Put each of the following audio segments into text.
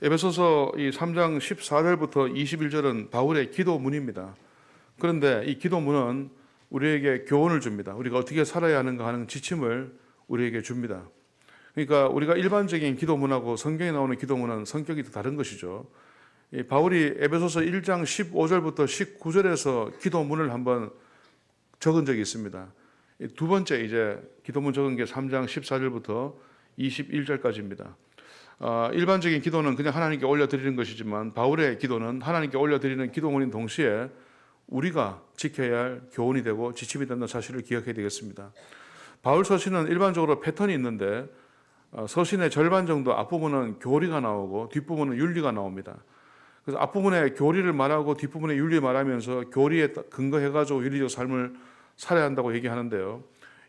에베소서 이 3장 14절부터 21절은 바울의 기도문입니다. 그런데 이 기도문은 우리에게 교훈을 줍니다. 우리가 어떻게 살아야 하는가 하는 지침을 우리에게 줍니다. 그러니까 우리가 일반적인 기도문하고 성경에 나오는 기도문은 성격이 다른 것이죠. 이 바울이 에베소서 1장 15절부터 19절에서 기도문을 한번 적은 적이 있습니다. 두 번째 이제 기도문 적은 게 3장 14절부터 21절까지입니다. 일반적인 기도는 그냥 하나님께 올려드리는 것이지만 바울의 기도는 하나님께 올려드리는 기도문인 동시에 우리가 지켜야 할 교훈이 되고 지침이 된다는 사실을 기억해야 되겠습니다. 바울 서신은 일반적으로 패턴이 있는데 서신의 절반 정도 앞부분은 교리가 나오고 뒷부분은 윤리가 나옵니다. 그래서 앞부분에 교리를 말하고 뒷부분에 윤리 말하면서 교리에 근거해가지고 윤리적 삶을 살아야 한다고 얘기하는데요.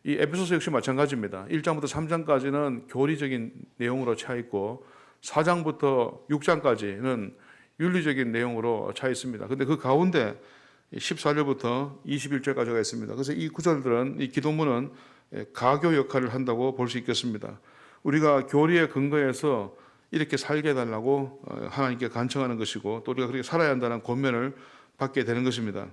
이 에베소서 역시 마찬가지입니다. 1장부터 3장까지는 교리적인 내용으로 차 있고 4장부터 6장까지는 윤리적인 내용으로 차 있습니다. 그런데 그 가운데 14절부터 21절까지가 있습니다. 그래서 이 구절들은 이 기도문은 가교 역할을 한다고 볼 수 있겠습니다. 우리가 교리에 근거해서 이렇게 살게 해달라고 하나님께 간청하는 것이고 또 우리가 그렇게 살아야 한다는 권면을 받게 되는 것입니다.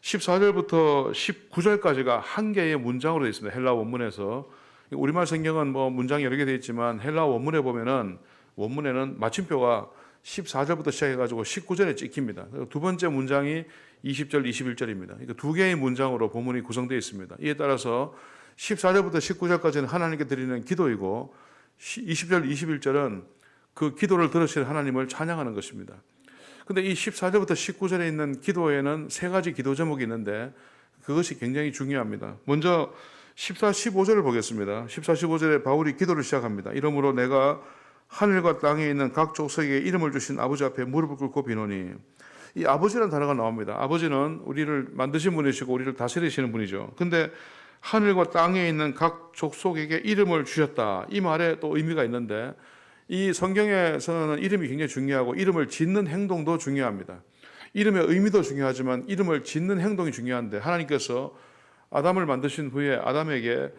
14절부터 19절까지가 한 개의 문장으로 되어 있습니다. 헬라 원문에서. 우리말 성경은 뭐 문장이 여러 개 되어 있지만 헬라 원문에 보면은 원문에는 마침표가 14절부터 시작해가지고 19절에 찍힙니다. 두 번째 문장이 20절, 21절입니다. 그러니까 두 개의 문장으로 본문이 구성되어 있습니다. 이에 따라서 14절부터 19절까지는 하나님께 드리는 기도이고 20절, 21절은 그 기도를 들으시는 하나님을 찬양하는 것입니다. 근데 이 14절부터 19절에 있는 기도에는 세 가지 기도 제목이 있는데 그것이 굉장히 중요합니다. 먼저 14, 15절을 보겠습니다. 14, 15절에 바울이 기도를 시작합니다. 이러므로 내가 하늘과 땅에 있는 각 족속에게 이름을 주신 아버지 앞에 무릎을 꿇고 비노니. 이 아버지라는 단어가 나옵니다. 아버지는 우리를 만드신 분이시고 우리를 다스리시는 분이죠. 근데 하늘과 땅에 있는 각 족속에게 이름을 주셨다. 이 말에 또 의미가 있는데 이 성경에서는 이름이 굉장히 중요하고 이름을 짓는 행동도 중요합니다. 이름의 의미도 중요하지만 이름을 짓는 행동이 중요한데 하나님께서 아담을 만드신 후에 아담에게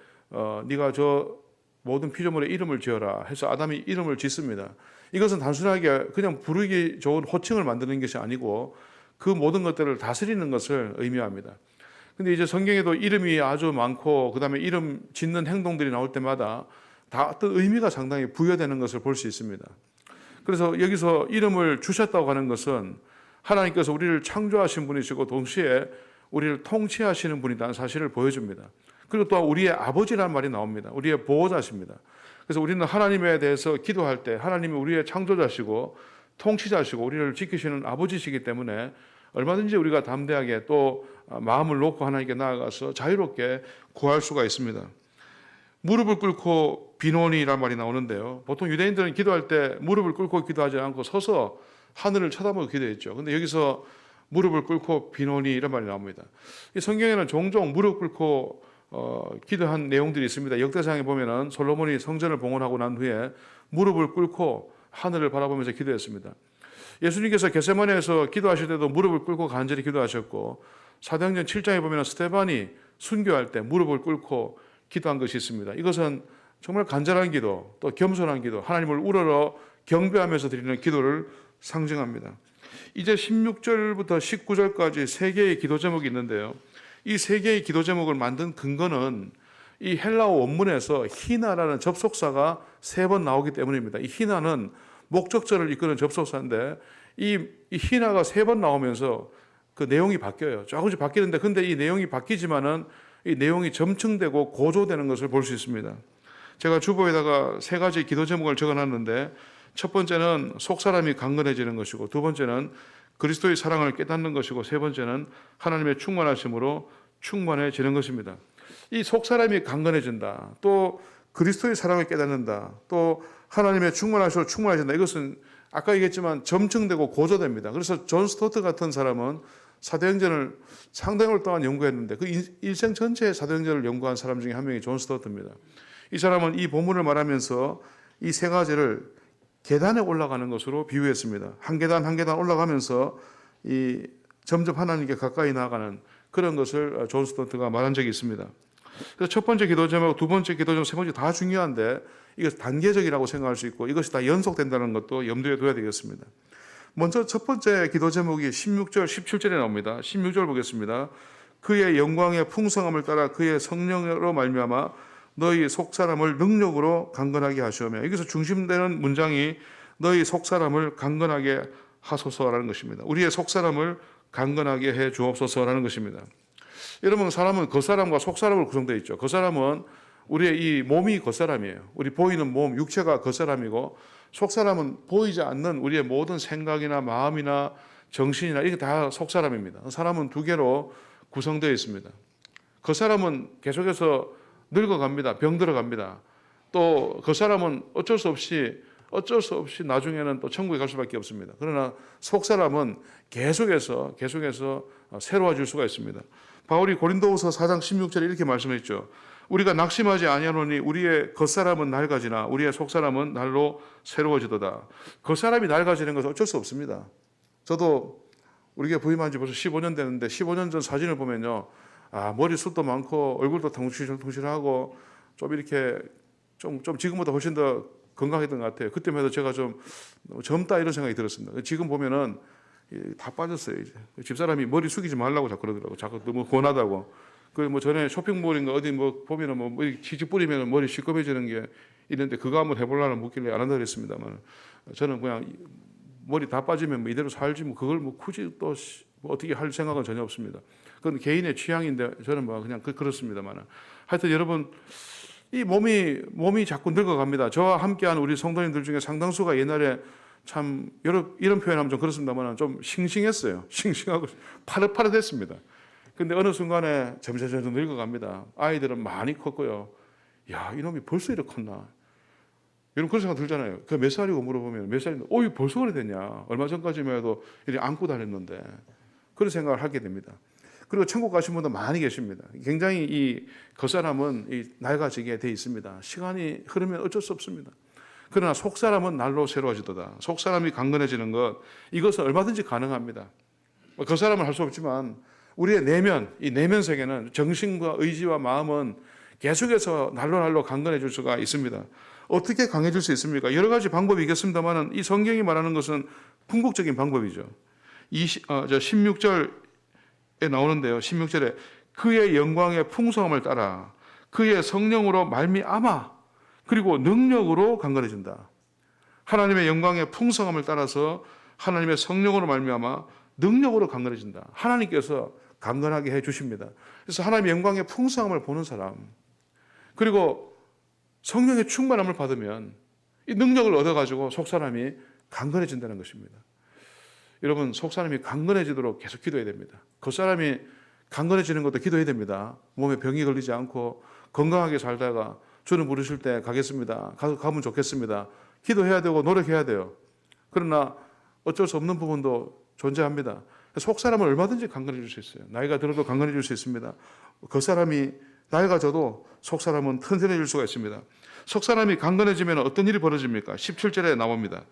네가 저 모든 피조물의 이름을 지어라 해서 아담이 이름을 짓습니다. 이것은 단순하게 그냥 부르기 좋은 호칭을 만드는 것이 아니고 그 모든 것들을 다스리는 것을 의미합니다. 근데 이제 성경에도 이름이 아주 많고 그다음에 이름 짓는 행동들이 나올 때마다 다 어떤 의미가 상당히 부여되는 것을 볼 수 있습니다. 그래서 여기서 이름을 주셨다고 하는 것은 하나님께서 우리를 창조하신 분이시고 동시에 우리를 통치하시는 분이라는 사실을 보여줍니다. 그리고 또 우리의 아버지라는 말이 나옵니다. 우리의 보호자십니다. 그래서 우리는 하나님에 대해서 기도할 때 하나님이 우리의 창조자시고 통치자시고 우리를 지키시는 아버지시기 때문에 얼마든지 우리가 담대하게 또 마음을 놓고 하나님께 나아가서 자유롭게 구할 수가 있습니다. 무릎을 꿇고 비노니라는 말이 나오는데요. 보통 유대인들은 기도할 때 무릎을 꿇고 기도하지 않고 서서 하늘을 쳐다보고 기도했죠. 근데 여기서 무릎을 꿇고 비노니 이런 말이 나옵니다. 이 성경에는 종종 무릎 꿇고 기도한 내용들이 있습니다. 역대상에 보면은 솔로몬이 성전을 봉헌하고 난 후에 무릎을 꿇고 하늘을 바라보면서 기도했습니다. 예수님께서 겟세마네에서 기도하실 때도 무릎을 꿇고 간절히 기도하셨고 사도행전 7장에 보면 스데반이 순교할 때 무릎을 꿇고 기도한 것이 있습니다. 이것은 정말 간절한 기도, 또 겸손한 기도, 하나님을 우러러 경배하면서 드리는 기도를 상징합니다. 이제 16절부터 19절까지 세 개의 기도 제목이 있는데요. 이 세 개의 기도 제목을 만든 근거는 이 헬라어 원문에서 히나라는 접속사가 3번 나오기 때문입니다. 이 히나는 목적절을 이끄는 접속사인데 이 히나가 3번 나오면서 그 내용이 바뀌어요. 조금씩 바뀌는데 근데 이 내용이 바뀌지만은 이 내용이 점층되고 고조되는 것을 볼 수 있습니다. 제가 주보에다가 3가지 기도 제목을 적어놨는데 첫 번째는 속사람이 강건해지는 것이고 두 번째는 그리스도의 사랑을 깨닫는 것이고 세 번째는 하나님의 충만하심으로 충만해지는 것입니다. 이 속사람이 강건해진다. 또 그리스도의 사랑을 깨닫는다. 또 하나님의 충만하심으로 충만해진다. 이것은 아까 얘기했지만 점층되고 고조됩니다. 그래서 존 스토트 같은 사람은 사도행전을 상당히 오랫동안 연구했는데 그 일생 전체의 사도행전을 연구한 사람 중에 한 명이 존 스토트입니다. 이 사람은 이 본문을 말하면서 이 세 가지를 계단에 올라가는 것으로 비유했습니다. 한 계단 한 계단 올라가면서 이 점점 하나님께 가까이 나아가는 그런 것을 존 스토트가 말한 적이 있습니다. 그래서 첫 번째 기도 제목, 두 번째 기도 제목, 세 번째 다 중요한데 이것이 단계적이라고 생각할 수 있고 이것이 다 연속된다는 것도 염두에 둬야 되겠습니다. 먼저 첫 번째 기도 제목이 16절, 17절에 나옵니다. 16절 보겠습니다. 그의 영광의 풍성함을 따라 그의 성령으로 말미암아 너희 속사람을 능력으로 강건하게 하시오며, 여기서 중심되는 문장이 너희 속사람을 강건하게 하소서라는 것입니다. 우리의 속사람을 강건하게 해 주옵소서라는 것입니다. 여러분, 사람은 겉사람과 속사람으로 구성되어 있죠. 겉사람은 우리의 이 몸이 겉사람이에요. 우리 보이는 몸, 육체가 겉사람이고, 속사람은 보이지 않는 우리의 모든 생각이나 마음이나 정신이나 이게 다 속사람입니다. 사람은 두 개로 구성되어 있습니다. 겉사람은 계속해서 늙어갑니다. 병들어갑니다. 또 겉사람은 어쩔 수 없이 나중에는 또 천국에 갈 수밖에 없습니다. 그러나 속사람은 계속해서 새로워질 수가 있습니다. 바울이 고린도후서 4장 16절에 이렇게 말씀했죠. 우리가 낙심하지 아니하노니 우리의 겉사람은 낡아지나 우리의 속사람은 날로 새로워지도다. 겉사람이 낡아지는 것은 어쩔 수 없습니다. 저도 우리 교회 부임한 지 벌써 15년 되는데 15년 전 사진을 보면요, 머리숱도 많고 얼굴도 통실통실하고 좀 이렇게 좀 지금보다 훨씬 더 건강했던 것 같아요. 그때만 해도 제가 좀 젊다 이런 생각이 들었습니다. 지금 보면은 다 빠졌어요. 이제 집사람이 머리 숙이지 말라고 자꾸 그러더라고. 자꾸 너무 권하다고. 그 전에 쇼핑몰인가 어디 보면은 머리 치직 뿌리면 머리 시꺼매지는 게 있는데 그거 한번 해보려는 묻길래 안 한다고 했습니다만, 저는 그냥 머리 다 빠지면 이대로 살지 그걸 굳이 또 어떻게 할 생각은 전혀 없습니다. 그건 개인의 취향인데 저는 그냥 그렇습니다만, 하여튼 여러분, 이 몸이 자꾸 늙어갑니다. 저와 함께한 우리 성도님들 중에 상당수가 옛날에 참 이런 표현하면 좀 그렇습니다만 좀 싱싱했어요. 싱싱하고 파릇파릇했습니다. 근데 어느 순간에 점점 늙어갑니다. 아이들은 많이 컸고요. 야, 이놈이 벌써 이렇게 컸나? 여러분 그런 생각 들잖아요. 그 몇 살이고 물어보면 몇 살인데, 이거 벌써 그래 됐냐? 얼마 전까지만 해도 이렇게 안고 다녔는데, 그런 생각을 하게 됩니다. 그리고 천국 가신 분도 많이 계십니다. 굉장히 이 겉사람은 낡아지게 돼 있습니다. 시간이 흐르면 어쩔 수 없습니다. 그러나 속사람은 날로 새로워지도다. 속사람이 강건해지는 것, 이것은 얼마든지 가능합니다. 겉사람은 할 수 없지만 우리의 내면, 이 내면 세계는 정신과 의지와 마음은 계속해서 날로 강건해질 수가 있습니다. 어떻게 강해질 수 있습니까? 여러 가지 방법이 있겠습니다만 이 성경이 말하는 것은 궁극적인 방법이죠. 16절에 나오는데요. 16절에 그의 영광의 풍성함을 따라 그의 성령으로 말미암아 그리고 능력으로 강건해진다. 하나님의 영광의 풍성함을 따라서 하나님의 성령으로 말미암아 능력으로 강건해진다. 하나님께서 강건하게 해주십니다. 그래서 하나님의 영광의 풍성함을 보는 사람, 그리고 성령의 충만함을 받으면 이 능력을 얻어가지고 속사람이 강건해진다는 것입니다. 여러분, 속사람이 강건해지도록 계속 기도해야 됩니다. 겉사람이 강건해지는 것도 기도해야 됩니다. 몸에 병이 걸리지 않고 건강하게 살다가 주님 부르실 때 가겠습니다. 가면 좋겠습니다. 기도해야 되고 노력해야 돼요. 그러나 어쩔 수 없는 부분도 존재합니다. 속사람은 얼마든지 강건해질 수 있어요. 나이가 들어도 강건해질 수 있습니다. 겉사람이 낡아져도 속사람은 튼튼해질 수가 있습니다. 속사람이 강건해지면 어떤 일이 벌어집니까? 17절에 나옵니다.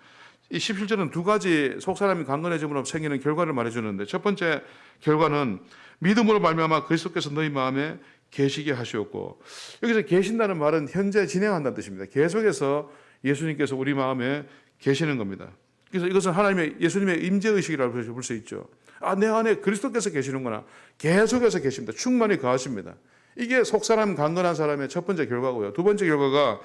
이 17절은 두 가지 속사람이 강건해짐으로 생기는 결과를 말해주는데, 첫 번째 결과는 믿음으로 말미암아 그리스도께서 너희 마음에 계시게 하시었고, 여기서 계신다는 말은 현재 진행한다는 뜻입니다. 계속해서 예수님께서 우리 마음에 계시는 겁니다. 그래서 이것은 예수님의 임재의식이라고 볼 수 있죠. 내 안에 그리스도께서 계시는구나. 계속해서 계십니다. 충만히 거하십니다. 이게 속사람 강건한 사람의 첫 번째 결과고요. 두 번째 결과가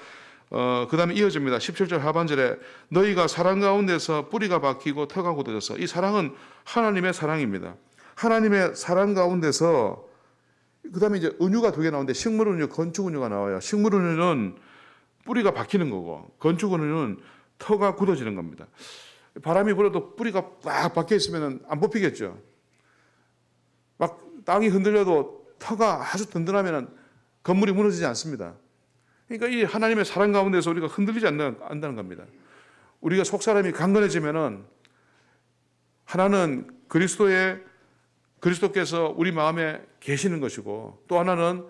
그 다음에 이어집니다. 17절 하반절에 너희가 사랑 가운데서 뿌리가 박히고 터가 굳어져서, 이 사랑은 하나님의 사랑입니다. 하나님의 사랑 가운데서, 그 다음에 이제 은유가 두 개 나오는데 식물 은유, 건축 은유가 나와요. 식물 은유는 뿌리가 박히는 거고, 건축 은유는 터가 굳어지는 겁니다. 바람이 불어도 뿌리가 딱 박혀 있으면 안 뽑히겠죠. 막 땅이 흔들려도 터가 아주 든든하면 건물이 무너지지 않습니다. 그러니까 이 하나님의 사랑 가운데서 우리가 흔들리지 않는다는 겁니다. 우리가 속사람이 강건해지면은 하나는 그리스도께서 우리 마음에 계시는 것이고, 또 하나는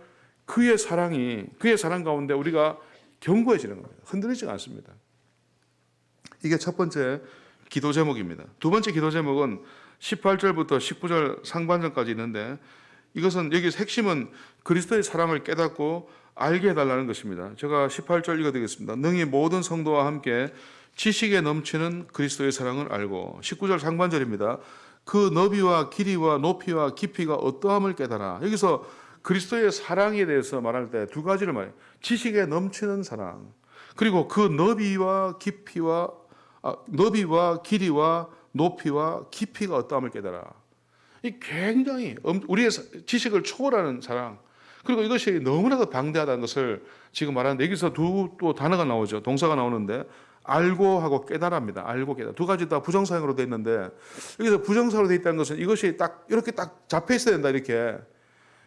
그의 사랑 가운데 우리가 견고해지는 겁니다. 흔들리지가 않습니다. 이게 첫 번째 기도 제목입니다. 두 번째 기도 제목은 18절부터 19절 상반절까지 있는데, 이것은 여기 핵심은 그리스도의 사랑을 깨닫고 알게 해달라는 것입니다. 제가 18절 읽어드리겠습니다. 능히 모든 성도와 함께 지식에 넘치는 그리스도의 사랑을 알고, 19절 상반절입니다. 그 너비와 길이와 높이와 깊이가 어떠함을 깨달아. 여기서 그리스도의 사랑에 대해서 말할 때 두 가지를 말해요. 지식에 넘치는 사랑, 그리고 그 너비와 길이와 높이와 깊이가 어떠함을 깨달아. 이 굉장히 우리의 지식을 초월하는 사랑, 그리고 이것이 너무나도 방대하다는 것을 지금 말하는데, 여기서 또 단어가 나오죠. 동사가 나오는데 알고 하고 깨달아입니다. 알고 깨달아. 두 가지 다 부정사형으로 되어 있는데, 여기서 부정사로 되어 있다는 것은 이것이 딱 이렇게 딱 잡혀 있어야 된다, 이렇게.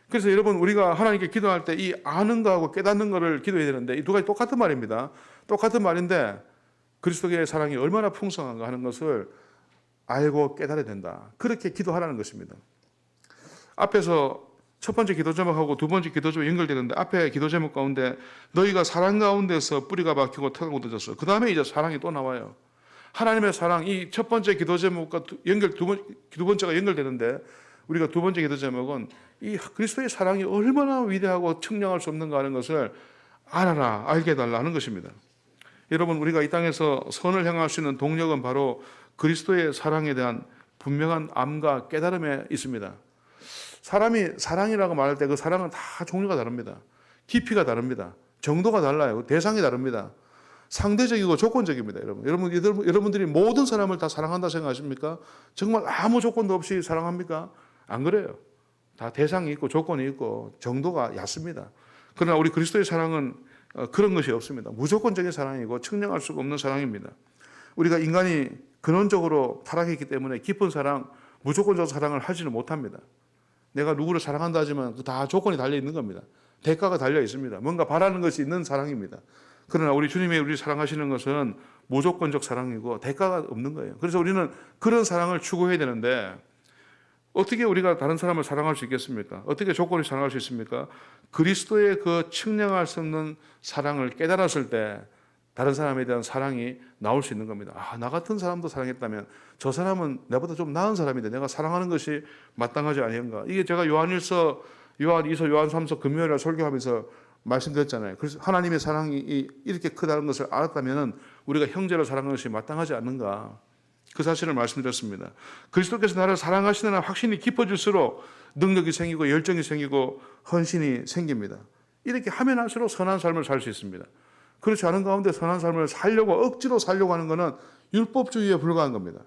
그래서 여러분, 우리가 하나님께 기도할 때 이 아는 거하고 깨닫는 거를 기도해야 되는데, 이 두 가지 똑같은 말입니다. 똑같은 말인데 그리스도의 사랑이 얼마나 풍성한가 하는 것을 알고 깨달아야 된다. 그렇게 기도하라는 것입니다. 앞에서 첫 번째 기도 제목하고 두 번째 기도 제목 연결되는데, 앞에 기도 제목 가운데 너희가 사랑 가운데서 뿌리가 박히고 터가 굳어졌어. 그 다음에 이제 사랑이 또 나와요. 하나님의 사랑, 이 첫 번째 기도 제목과 두 번째가 연결되는데, 우리가 두 번째 기도 제목은 이 그리스도의 사랑이 얼마나 위대하고 측량할 수 없는가 하는 것을 알아라, 알게 해달라 하는 것입니다. 여러분, 우리가 이 땅에서 선을 행할 수 있는 동력은 바로 그리스도의 사랑에 대한 분명한 암과 깨달음에 있습니다. 사람이 사랑이라고 말할 때 그 사랑은 다 종류가 다릅니다. 깊이가 다릅니다. 정도가 달라요. 대상이 다릅니다. 상대적이고 조건적입니다. 여러분들이 모든 사람을 다 사랑한다 생각하십니까? 정말 아무 조건도 없이 사랑합니까? 안 그래요. 다 대상이 있고 조건이 있고 정도가 얕습니다. 그러나 우리 그리스도의 사랑은 그런 것이 없습니다. 무조건적인 사랑이고 측량할 수가 없는 사랑입니다. 우리가 인간이 근원적으로 타락했기 때문에 깊은 사랑, 무조건적 사랑을 하지는 못합니다. 내가 누구를 사랑한다 하지만 다 조건이 달려 있는 겁니다. 대가가 달려 있습니다. 뭔가 바라는 것이 있는 사랑입니다. 그러나 우리 주님이 우리 사랑하시는 것은 무조건적 사랑이고 대가가 없는 거예요. 그래서 우리는 그런 사랑을 추구해야 되는데, 어떻게 우리가 다른 사람을 사랑할 수 있겠습니까? 어떻게 조건이 사랑할 수 있습니까? 그리스도의 그 측량할 수 없는 사랑을 깨달았을 때 다른 사람에 대한 사랑이 나올 수 있는 겁니다. 나 같은 사람도 사랑했다면 저 사람은 나보다 좀 나은 사람인데 내가 사랑하는 것이 마땅하지 아니한가. 이게 제가 요한 1서, 요한 2서, 요한 3서 금요일에 설교하면서 말씀드렸잖아요. 그래서 하나님의 사랑이 이렇게 크다는 것을 알았다면 우리가 형제를 사랑하는 것이 마땅하지 않는가. 그 사실을 말씀드렸습니다. 그리스도께서 나를 사랑하시는 확신이 깊어질수록 능력이 생기고 열정이 생기고 헌신이 생깁니다. 이렇게 하면 할수록 선한 삶을 살 수 있습니다. 그렇지 않은 가운데 선한 삶을 억지로 살려고 하는 것은 율법주의에 불과한 겁니다.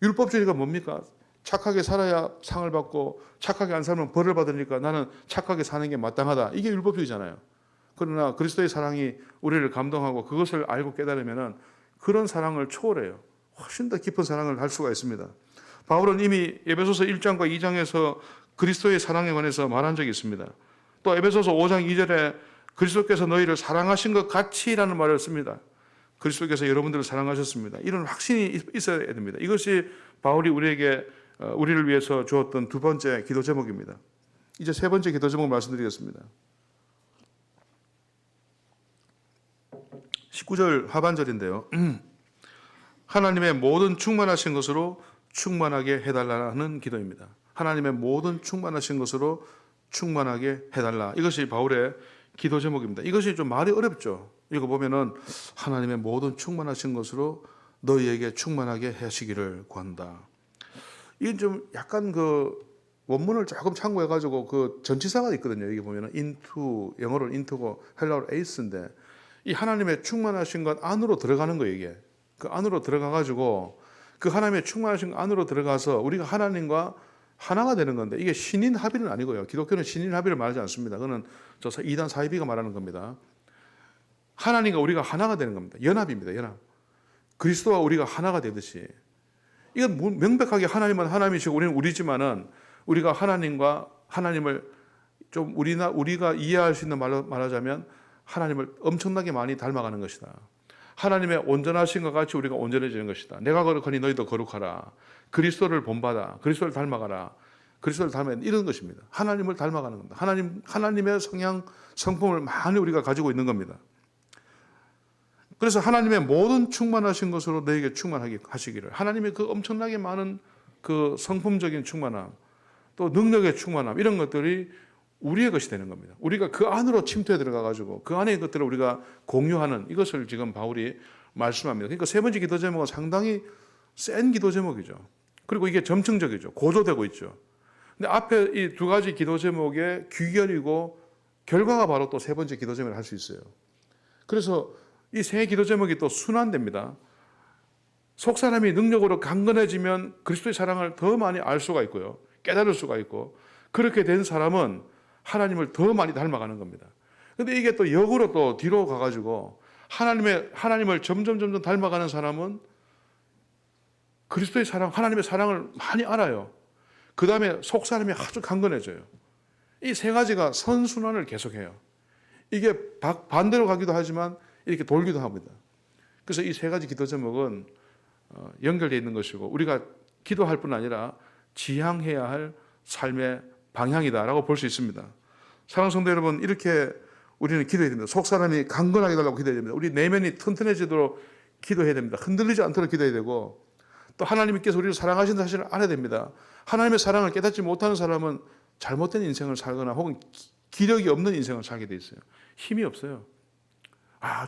율법주의가 뭡니까? 착하게 살아야 상을 받고 착하게 안 살면 벌을 받으니까 나는 착하게 사는 게 마땅하다. 이게 율법주의잖아요. 그러나 그리스도의 사랑이 우리를 감동하고 그것을 알고 깨달으면 그런 사랑을 초월해요. 훨씬 더 깊은 사랑을 할 수가 있습니다. 바울은 이미 에베소서 1장과 2장에서 그리스도의 사랑에 관해서 말한 적이 있습니다. 또 에베소서 5장 2절에 그리스도께서 너희를 사랑하신 것 같이라는 말을 씁니다. 그리스도께서 여러분들을 사랑하셨습니다. 이런 확신이 있어야 됩니다. 이것이 바울이 우리를 위해서 주었던 두 번째 기도 제목입니다. 이제 세 번째 기도 제목을 말씀드리겠습니다. 19절 하반절인데요. 하나님의 모든 충만하신 것으로 충만하게 해달라는 기도입니다. 하나님의 모든 충만하신 것으로 충만하게 해달라. 이것이 바울의 기도 제목입니다. 이것이 좀 말이 어렵죠. 읽어보면은 하나님의 모든 충만하신 것으로 너희에게 충만하게 하시기를 구한다. 이게 좀 약간 그 원문을 조금 참고해가지고 그 전치사가 있거든요. 여기 보면은 into, 영어로는 into고 헬라어로 eis인데, 이 하나님의 충만하신 것 안으로 들어가는 거예요. 이게 그 안으로 들어가가지고 그 하나님의 충만하신 것 안으로 들어가서 우리가 하나님과 하나가 되는 건데, 이게 신인 합의는 아니고요. 기독교는 신인 합의를 말하지 않습니다. 그거는 저 이단 사이비가 말하는 겁니다. 하나님과 우리가 하나가 되는 겁니다. 연합입니다. 연합. 그리스도와 우리가 하나가 되듯이. 이건 명백하게 하나님은 하나님이시고 우리는 우리지만은, 우리가 하나님을 좀 우리가 이해할 수 있는 말로 말하자면 하나님을 엄청나게 많이 닮아가는 것이다. 하나님의 온전하신 것 같이 우리가 온전해지는 것이다. 내가 거룩하니 너희도 거룩하라. 그리스도를 본받아. 그리스도를 닮아가라. 그리스도를 닮아, 이런 것입니다. 하나님을 닮아가는 겁니다. 하나님의 성향, 성품을 많이 우리가 가지고 있는 겁니다. 그래서 하나님의 모든 충만하신 것으로 너에게 충만하게 하시기를. 하나님의 그 엄청나게 많은 그 성품적인 충만함, 또 능력의 충만함, 이런 것들이 우리의 것이 되는 겁니다. 우리가 그 안으로 침투해 들어가가지고 그 안의 것들을 우리가 공유하는 이것을 지금 바울이 말씀합니다. 그러니까 세 번째 기도 제목은 상당히 센 기도 제목이죠. 그리고 이게 점층적이죠. 고조되고 있죠. 근데 앞에 이 두 가지 기도 제목의 귀결이고 결과가 바로 또 세 번째 기도 제목을 할 수 있어요. 그래서 이 세 기도 제목이 또 순환됩니다. 속 사람이 능력으로 강건해지면 그리스도의 사랑을 더 많이 알 수가 있고요. 깨달을 수가 있고 그렇게 된 사람은 하나님을 더 많이 닮아가는 겁니다. 근데 이게 또 역으로 또 뒤로 가가지고 하나님을 점점 닮아가는 사람은 그리스도의 사랑, 하나님의 사랑을 많이 알아요. 그 다음에 속 사람이 아주 강건해져요. 이 세 가지가 선순환을 계속해요. 이게 반대로 가기도 하지만 이렇게 돌기도 합니다. 그래서 이 세 가지 기도 제목은 연결되어 있는 것이고 우리가 기도할 뿐 아니라 지향해야 할 삶의 방향이다라고 볼 수 있습니다. 사랑하는 성도 여러분, 이렇게 우리는 기도해야 됩니다. 속 사람이 강건하게 달라고 기도해야 됩니다. 우리 내면이 튼튼해지도록 기도해야 됩니다. 흔들리지 않도록 기도해야 되고 또 하나님께서 우리를 사랑하신다는 사실을 알아야 됩니다. 하나님의 사랑을 깨닫지 못하는 사람은 잘못된 인생을 살거나 혹은 기력이 없는 인생을 살게 돼 있어요. 힘이 없어요.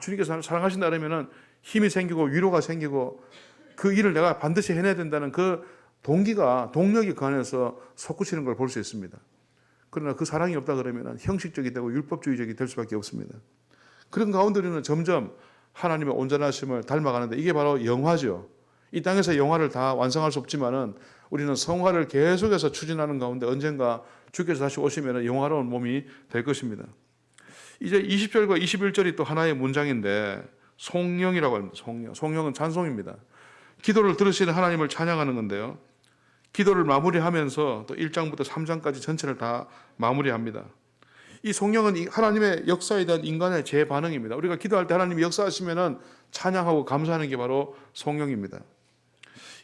주님께서 나를 사랑하신다 그러면은 힘이 생기고 위로가 생기고 그 일을 내가 반드시 해내야 된다는 그 동력이 그 안에서 솟구치는 걸 볼 수 있습니다. 그러나 그 사랑이 없다 그러면 형식적이 되고 율법주의적이 될 수밖에 없습니다. 그런 가운데 우리는 점점 하나님의 온전하심을 닮아가는데 이게 바로 영화죠. 이 땅에서 영화를 다 완성할 수 없지만은 우리는 성화를 계속해서 추진하는 가운데 언젠가 주께서 다시 오시면 영화로운 몸이 될 것입니다. 이제 20절과 21절이 또 하나의 문장인데 송영이라고 합니다. 송영은 찬송입니다. 기도를 들으시는 하나님을 찬양하는 건데요. 기도를 마무리하면서 또 1장부터 3장까지 전체를 다 마무리합니다. 이 송영은 하나님의 역사에 대한 인간의 재반응입니다. 우리가 기도할 때 하나님이 역사하시면 찬양하고 감사하는 게 바로 송영입니다.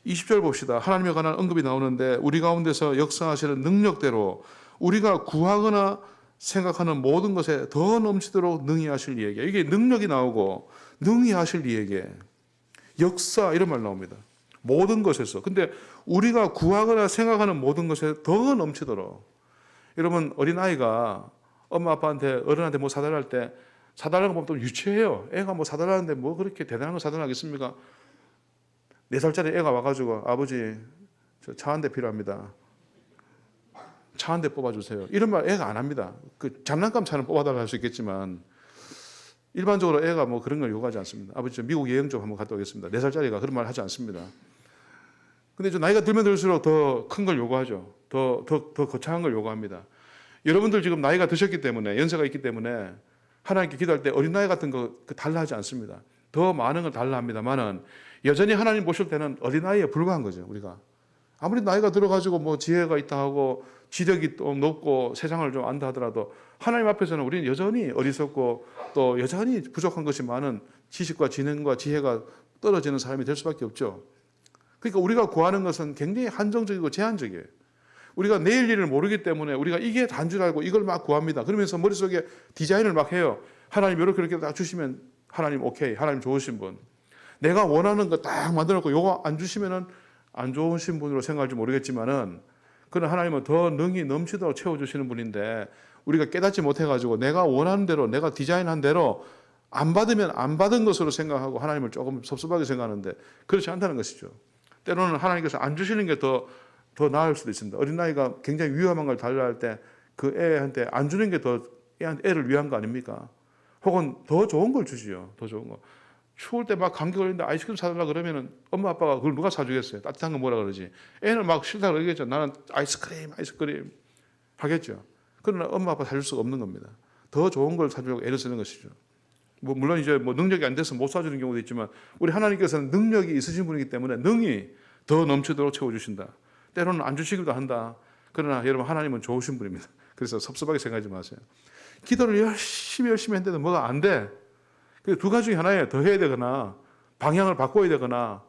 20절 봅시다. 하나님에 관한 언급이 나오는데 우리 가운데서 역사하시는 능력대로 우리가 구하거나 생각하는 모든 것에 더 넘치도록 능히 하실 이에게, 이게 능력이 나오고 능히 하실 이에게 역사 이런 말 나옵니다. 모든 것에서. 근데 우리가 구하거나 생각하는 모든 것에 더 넘치도록. 여러분 어린아이가 엄마 아빠한테 어른한테 뭐 사달랄 때 사달라는 거 보면 또 유치해요. 애가 뭐 사달라는데 뭐 그렇게 대단한 거 사달라겠습니까? 4살짜리 애가 와가지고 아버지 저 차 한 대 필요합니다. 차 한 대 뽑아주세요. 이런 말 애가 안 합니다. 그 장난감 차는 뽑아달라 할 수 있겠지만 일반적으로 애가 뭐 그런 걸 요구하지 않습니다. 아버지 저 미국 여행 좀 한번 갔다 오겠습니다. 4살짜리가 그런 말 하지 않습니다. 근데 저 나이가 들면 들수록 더 큰 걸 요구하죠. 더 거창한 걸 요구합니다. 여러분들 지금 나이가 드셨기 때문에 연세가 있기 때문에 하나님께 기도할 때 어린아이 같은 거 달라 하지 않습니다. 더 많은 걸 달라 합니다만은 여전히 하나님 보실 때는 어린아이에 불과한 거죠. 우리가 아무리 나이가 들어가지고 뭐 지혜가 있다 하고 지력이 또 높고 세상을 좀 안다 하더라도 하나님 앞에서는 우리는 여전히 어리석고 또 여전히 부족한 것이 많은 지식과 지능과 지혜가 떨어지는 사람이 될 수밖에 없죠. 그러니까 우리가 구하는 것은 굉장히 한정적이고 제한적이에요. 우리가 내일 일을 모르기 때문에 우리가 이게 단 줄 알고 이걸 막 구합니다. 그러면서 머릿속에 디자인을 막 해요. 하나님 이렇게 딱 주시면 하나님 오케이, 하나님 좋으신 분. 내가 원하는 거 딱 만들어놓고 요거 안 주시면은 안 좋으신 분으로 생각할지 모르겠지만은 그런 하나님은 더 능히 넘치도록 채워주시는 분인데 우리가 깨닫지 못해가지고 내가 원하는 대로 내가 디자인한 대로 안 받으면 안 받은 것으로 생각하고 하나님을 조금 섭섭하게 생각하는데 그렇지 않다는 것이죠. 때로는 하나님께서 안 주시는 게 더 나을 수도 있습니다. 어린아이가 굉장히 위험한 걸 달라할 때 그 애한테 안 주는 게 더 애를 위한 거 아닙니까? 혹은 더 좋은 걸 주지요. 더 좋은 거. 추울 때 막 감기 걸리는데 아이스크림 사달라 그러면은 엄마 아빠가 그걸 누가 사주겠어요? 따뜻한 거 뭐라 그러지? 애는 막 싫다 그러겠죠. 나는 아이스크림 하겠죠. 그러나 엄마 아빠 사줄 수가 없는 겁니다. 더 좋은 걸 사주려고 애를 쓰는 것이죠. 뭐 물론 이제 뭐 능력이 안 돼서 못 사주는 경우도 있지만 우리 하나님께서는 능력이 있으신 분이기 때문에 능히 더 넘치도록 채워주신다. 때로는 안 주시기도 한다. 그러나 여러분 하나님은 좋으신 분입니다. 그래서 섭섭하게 생각하지 마세요. 기도를 열심히 했는데도 뭐가 안 돼. 그 두 가지 중에 하나예요. 더 해야 되거나 방향을 바꿔야 되거나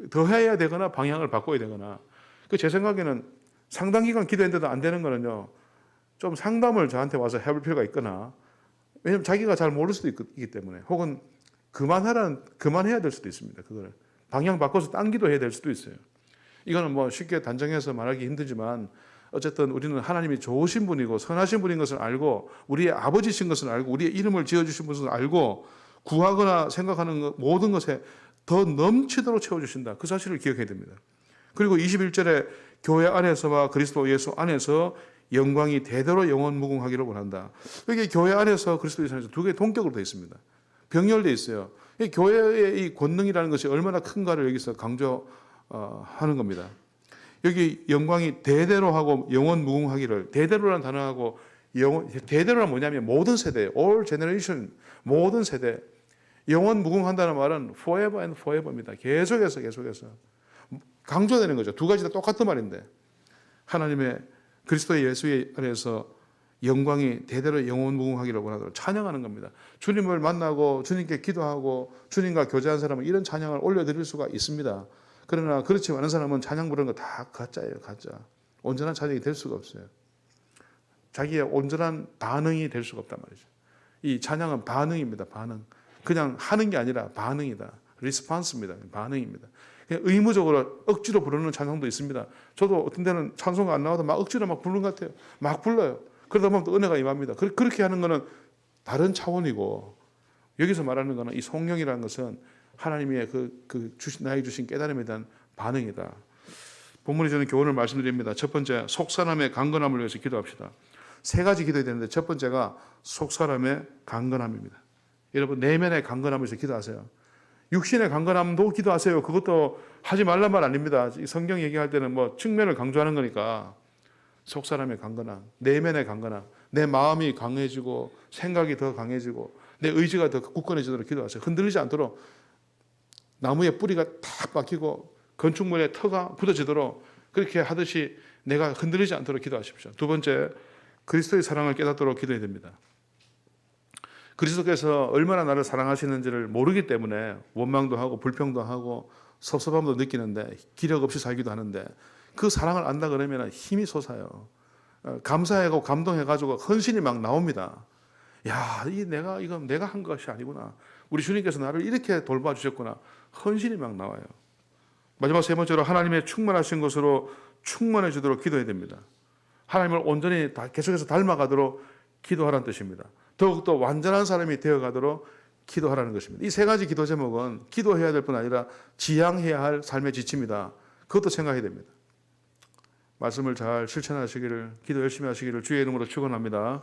더 해야 되거나 방향을 바꿔야 되거나. 제 생각에는 상당 기간 기도했는데도 안 되는 거는요. 좀 상담을 저한테 와서 해볼 필요가 있거나 왜냐하면 자기가 잘 모를 수도 있기 때문에 혹은 그만해야 될 수도 있습니다. 그거를 방향 바꿔서 딴 기도해야 될 수도 있어요. 이거는 뭐 쉽게 단정해서 말하기 힘들지만 어쨌든 우리는 하나님이 좋으신 분이고 선하신 분인 것을 알고 우리의 아버지신 것을 알고 우리의 이름을 지어주신 것을 알고 구하거나 생각하는 모든 것에 더 넘치도록 채워주신다. 그 사실을 기억해야 됩니다. 그리고 21절에 교회 안에서와 그리스도 예수 안에서 영광이 대대로 영원무궁하기를 원한다. 여기 교회 안에서 그리스도 예수 안에서 두 개의 동격으로 되어 있습니다. 병렬되어 있어요. 이 교회의 이 권능이라는 것이 얼마나 큰가를 여기서 강조하는 겁니다. 여기 영광이 대대로 하고 영원무궁하기를, 대대로라는 단어하고 대대로란 뭐냐면 모든 세대, all generation, 모든 세대, 영원무궁한다는 말은 forever and forever입니다. 계속해서 강조되는 거죠. 두 가지 다 똑같은 말인데 하나님의 그리스도 예수의 안에서 영광이 대대로 영원무궁하기를 원하도록 찬양하는 겁니다. 주님을 만나고 주님께 기도하고 주님과 교제한 사람은 이런 찬양을 올려드릴 수가 있습니다. 그러나 그렇지 않은 사람은 찬양 부르는 거 다 가짜예요. 가짜. 온전한 찬양이 될 수가 없어요. 자기의 온전한 반응이 될 수가 없단 말이죠. 이 찬양은 반응입니다. 반응. 그냥 하는 게 아니라 반응이다. 리스폰스입니다. 반응입니다. 그냥 의무적으로 억지로 부르는 찬송도 있습니다. 저도 어떤 때는 찬송가 안 나와도 막 억지로 막 부르는 것 같아요. 막 불러요. 그러다 보면 또 은혜가 임합니다. 그렇게 하는 거는 다른 차원이고 여기서 말하는 거는 이 성령이라는 것은 하나님의 나에게 주신 깨달음에 대한 반응이다. 본문에 저는 교훈을 말씀드립니다. 첫 번째, 속사람의 강건함을 위해서 기도합시다. 세 가지 기도해야 되는데 첫 번째가 속사람의 강건함입니다. 여러분 내면의 강건함을 위해서 기도하세요. 육신의 강건함도 기도하세요. 그것도 하지 말란 말 아닙니다. 성경 얘기할 때는 뭐 측면을 강조하는 거니까 속사람의 강건함, 내면의 강건함, 내 마음이 강해지고 생각이 더 강해지고 내 의지가 더 굳건해지도록 기도하세요. 흔들리지 않도록 나무의 뿌리가 탁 박히고 건축물의 터가 굳어지도록 그렇게 하듯이 내가 흔들리지 않도록 기도하십시오. 두 번째, 그리스도의 사랑을 깨닫도록 기도해야 됩니다. 그리스도께서 얼마나 나를 사랑하시는지를 모르기 때문에 원망도 하고 불평도 하고 섭섭함도 느끼는데 기력 없이 살기도 하는데 그 사랑을 안다 그러면 힘이 솟아요. 감사하고 감동해가지고 헌신이 막 나옵니다. 야, 이건 내가 한 것이 아니구나. 우리 주님께서 나를 이렇게 돌봐주셨구나. 헌신이 막 나와요. 마지막 세 번째로 하나님의 충만하신 것으로 충만해지도록 기도해야 됩니다. 하나님을 온전히 계속해서 닮아가도록 기도하라는 뜻입니다. 더욱더 완전한 사람이 되어가도록 기도하라는 것입니다. 이 세 가지 기도 제목은 기도해야 될 뿐 아니라 지향해야 할 삶의 지침이다. 그것도 생각해야 됩니다. 말씀을 잘 실천하시기를, 기도 열심히 하시기를 주의 이름으로 축원합니다.